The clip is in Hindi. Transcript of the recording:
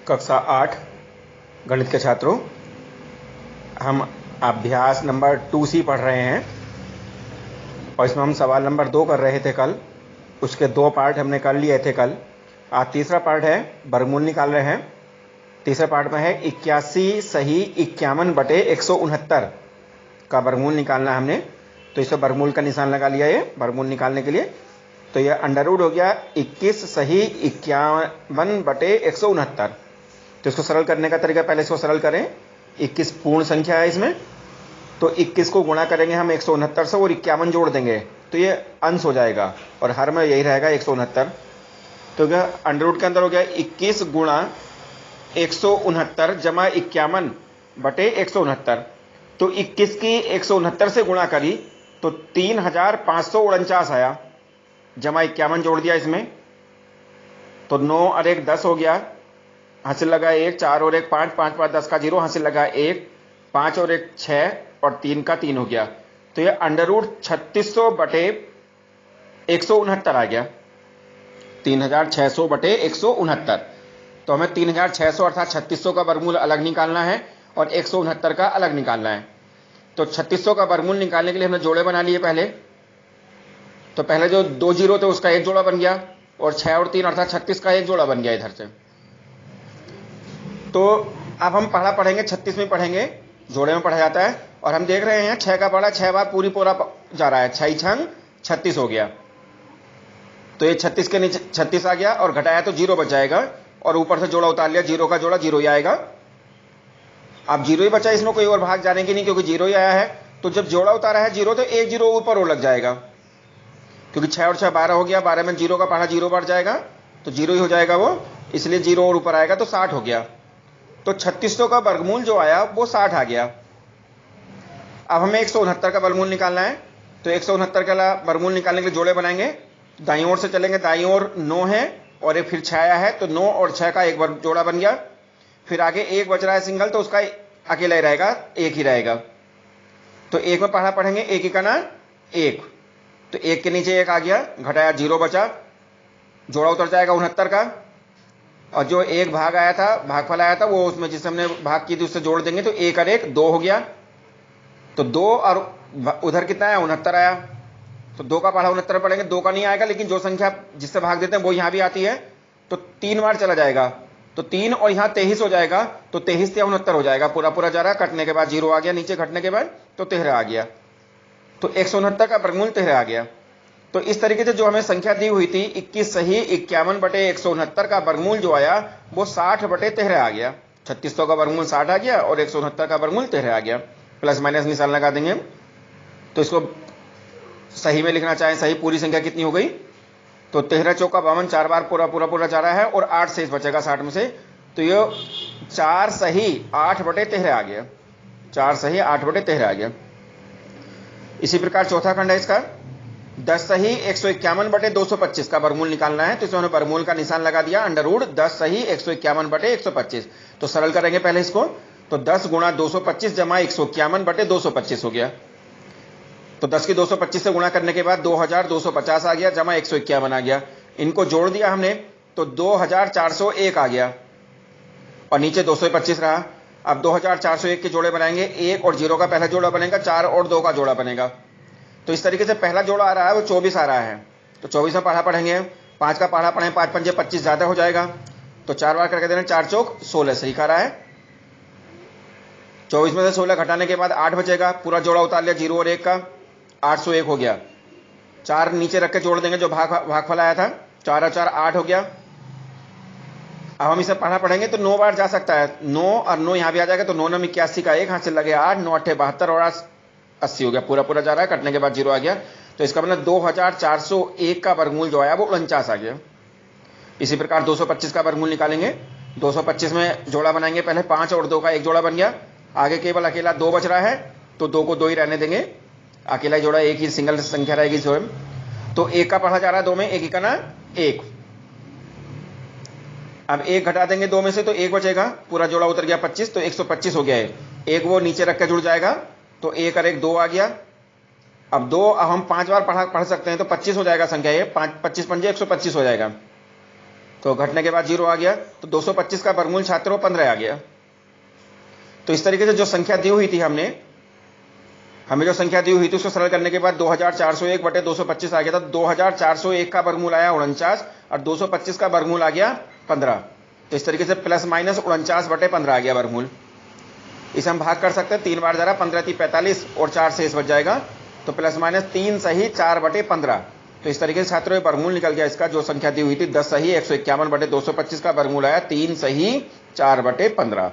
कक्षा 8 गणित के छात्रों, हम अभ्यास नंबर 2C पढ़ रहे हैं और इसमें हम सवाल नंबर 2 कर रहे थे कल। उसके 2 पार्ट हमने कर लिए थे कल। आज तीसरा पार्ट है, वर्गमूल निकाल रहे हैं। तीसरे पार्ट में है 81 सही 51/169 का वर्गमूल निकालना है हमने। तो इसे वर्गमूल का निशान लगा लिया ये वर्गमूल निकालने के लिए। तो यह अंडर रूट हो गया 21 सही 51/169। तो इसको सरल करने का तरीका, पहले इसको सरल करें। 21 पूर्ण संख्या है इसमें, तो 21 को गुणा करेंगे हम 169 से और 51 जोड़ देंगे तो ये अंश हो जाएगा और हर में यही रहेगा 169। तो क्या अंडर रूट के अंदर हो गया 21 गुणा 169 जमा 51/169। तो 21 की 169 से गुणा करी तो 3549 आया, जमा 51 जोड़ दिया इसमें तो 9 और 1 10 हो गया, हासिल लगा 1, 4 और 1 5, 5 5 10 का 0, हासिल लगा 1, 5 और 1 6 और 3 का 3 हो गया। तो ये अंडर रूट 3600/169 आ गया, 3600/169। तो हमें 3600 अर्थात 3600 का वर्गमूल अलग निकालना है और 169 का अलग निकालना है। तो 3600 का वर्गमूल निकालने के लिए हमने जोड़े बना लिए पहले। तो पहले जो 2 जीरो थे उसका एक जोड़ा बन गया और 6 और 3 अर्थात 36 का एक जोड़ा बन गया इधर से। तो अब हम पढ़ा पढ़ेंगे 36 में पढ़ेंगे, जोड़े में पढ़ा जाता है। और हम देख रहे हैं 6 का पढ़ा 6 बार पूरी पूरा जा रहा है, 6 छंग 36 हो गया। तो ये 36 के नीचे 36 आ गया और घटाया तो 0 बच जाएगा और ऊपर से जोड़ा उतार लिया, 0 का जोड़ा 0 ही आएगा। अब 0 ही बचा, इसमें कोई और भाग जाने की नहीं क्योंकि 0 ही आया है। तो जब जोड़ा उतारा है 0 तो एक 0 ऊपर और लग जाएगा, क्योंकि 6 और 6 12 हो गया, 12 में 0 का पढ़ा 0 बढ़ जाएगा तो 0 ही हो जाएगा वो, इसलिए 0 और ऊपर आएगा तो 60 हो गया। तो 3600 का वर्गमूल जो आया वो 60 आ गया। अब हमें 169 का वर्गमूल निकालना है। तो 169 का वर्गमूल निकालने के लिए जोड़े बनाएंगे। दाईं ओर से चलेंगे, दाईं ओर 9 है और एक फिर 6 आया है तो 9 और 6 का एक जोड़ा बन गया। फिर आगे 1 बच रहा है सिंगल तो उसका अकेला ही रहेगा, 1 ही रहेगा। तो 1 में पढ़ा पढ़ेंगे 1 ही का ना 1, तो 1 के नीचे 1 आ गया, घटाया 0 बचा, जोड़ा उतर जाएगा 69 का। और जो एक भाग आया था, भागफल आया था, वो उसमें जिससे हमने भाग की थी उससे जोड़ देंगे तो 1 और 1 2 हो गया। तो 2 और उधर कितना आया 69 आया। तो 2 का पढ़ा 69 पढ़ेंगे, 2 का नहीं आएगा लेकिन जो संख्या जिससे भाग देते हैं वो यहां भी आती है तो 3 बार चला जाएगा। तो 3 और यहां 23 हो जाएगा, तो 23 से 69 हो जाएगा, पूरा पूरा जा रहा है, कटने के बाद 0 आ गया, नीचे घटने के बाद तो 13 आ गया। तो 169 का वर्गमूल 13 आ गया। तो इस तरीके से जो हमें संख्या दी हुई थी 21 सही 51/169 का वर्गमूल जो आया वो 60/13 आ गया। 3600 का वर्गमूल 60 आ गया और 169 का वर्गमूल 13 आ गया। प्लस माइनस निशान लगा देंगे। तो इसको सही में लिखना चाहें, सही पूरी संख्या कितनी हो गई तो 13 चौका 52, 4 बार पूरा पूरा पूरा जा रहा है और 8 शेष बचेगा 60 में से। तो ये 4 सही 8/13 आ गया, 4 सही 8/13 आ गया। इसी प्रकार चौथा खंड है इसका 10 सही 151/225 का वर्गमूल निकालना है। तो इसमें हमने वर्गमूल का निशान लगा दिया, अंडर रूट 10 सही 151/125। तो सरल करेंगे पहले इसको। तो 10 गुणा 225 जमा 151/225 हो गया। तो 10 की 225 से गुणा करने के बाद 2250 आ गया, जमा 151 आ गया। इनको जोड़ दिया हमने तो 2401 आ गया और नीचे 225 रहा। अब 2401 के जोड़े बनाएंगे, 1 और 0 का पहला जोड़ा बनेगा, 4 और 2 का जोड़ा बनेगा। तो इस तरीके से पहला जोड़ा आ रहा है वो 24 आ रहा है। तो 24 में पढ़ा पढ़ेंगे, 5 का पढ़ा पढ़ें, 5 पंजे 25 ज्यादा हो जाएगा तो 4 बार करके देना, 4 चौक 16 सही खा रहा है। 24 में से 16 घटाने के बाद 8 बचेगा, पूरा जोड़ा उतार लिया 0 और 1 का, 801 हो गया। 4 नीचे रख के जोड़ देंगे जो भागफल आया था, 4 और 4 8 हो गया। अब हम इसे पढ़ा पढ़ेंगे तो 9 बार जा सकता है, 9 और 9 यहां भी आ जाएगा तो 9 9 81 का 1 हाथ से लगे 8, 9 8 72 और 80 हो गया, पूरा पूरा जा रहा है, कटने के बाद 0 आ गया। तो इसका मतलब 2401 का वर्गमूल जो आया वो 49 आ गया। इसी प्रकार 225 का वर्गमूल निकालेंगे। 225 में जोड़ा बनाएंगे, पहले 5 और 2 का एक जोड़ा बन गया, आगे केवल अकेला 2 बच रहा है तो 2 को 2 ही रहने देंगे, अकेला ही जोड़ा, एक ही सिंगल संख्या रहेगी स्वयं। तो 1 का पढ़ा जा रहा है 2 में, 1 ही का ना 1। अब 1 घटा देंगे 2 में से तो 1 बचेगा, पूरा जोड़ा उतर गया 25, तो 125 हो गया है। 1 वो नीचे रख के जुड़ जाएगा तो 1 और 1 2 आ गया। अब 2 अब हम 5 बार पढ़ सकते हैं तो 25 हो जाएगा संख्या, ये 25 पंजे 125 हो जाएगा। तो घटने के बाद 0 आ गया, तो 225 का वर्गमूल छात्रों 15 आ गया। तो इस तरीके से जो संख्या दी हुई थी हमें जो संख्या दी हुई थी उसको सरल करने के बाद 2401 बटे 225 आ गया था। 2401 का वर्गमूल आया 49 और 225 का वर्गमूल आ गया 15। तो इस तरीके से प्लस माइनस 49 बटे 15 आ गया वर्गमूल। इसे हम भाग कर सकते हैं, 3 बार जरा 15 × 45 और 4 शेष बच जाएगा, तो प्लस माइनस 3 सही 4 बटे 15। तो इस तरीके से छात्रों ये वर्गमूल निकल गया इसका, जो संख्या दी हुई थी 10 सही 151 बटे 225 का वर्गमूल आया 3 सही 4 बटे 15।